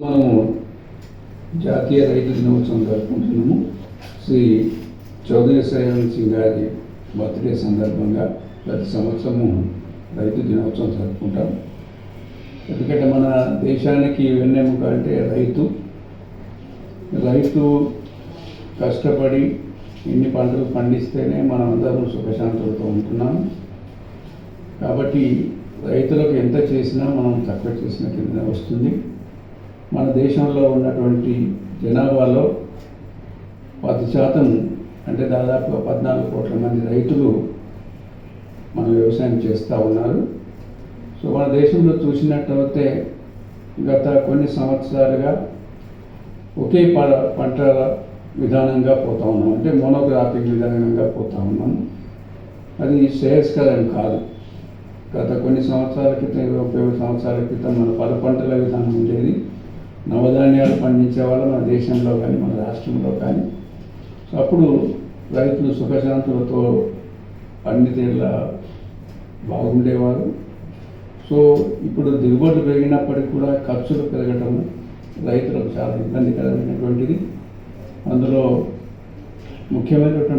మనము జాతీయ రైతు దినోత్సవం జరుపుకుంటున్నాము. శ్రీ చౌదరి శ్రేయాన్ సింగ్ గారి బర్త్డే సందర్భంగా ప్రతి సంవత్సరము రైతు దినోత్సవం జరుపుకుంటాం. ఎందుకంటే మన దేశానికి వెన్నెముక అంటే రైతు కష్టపడి ఇన్ని పంటలు పండిస్తేనే మనం అందరం సుఖశాంతులతో ఉంటున్నాము. కాబట్టి రైతులకు ఎంత చేసినా మనం తక్కువ చేసిన కింద వస్తుంది. మన దేశంలో ఉన్నటువంటి జనాభాలో 10% అంటే దాదాపు 14 కోట్ల మంది రైతులు మన వ్యవసాయం చేస్తూ ఉన్నారు. సో మన దేశంలో చూసినట్లయితే గత కొన్ని సంవత్సరాలుగా ఒకే పంటల విధానంగా పోతూ ఉన్నాం, అంటే మోనోక్రాపింగ్ విధానంగా పోతూ ఉన్నాం. అది శ్రేయస్కరం కాదు. గత కొన్ని సంవత్సరాల క్రితం 20 సంవత్సరాల క్రితం మన పంటల విధానం ఉండేది. నవధాన్యాలు పండించే వాళ్ళు మన దేశంలో కానీ మన రాష్ట్రంలో కానీ. సో అప్పుడు రైతులు సుఖశాంతులతో అన్ని తీర్ల బాగుండేవారు. సో ఇప్పుడు దిగుబడులు పెరిగినప్పటికీ కూడా ఖర్చులు పెరగటం రైతులకు చాలా ఇబ్బందికరమైనటువంటిది. అందులో ముఖ్యమైనటువంటి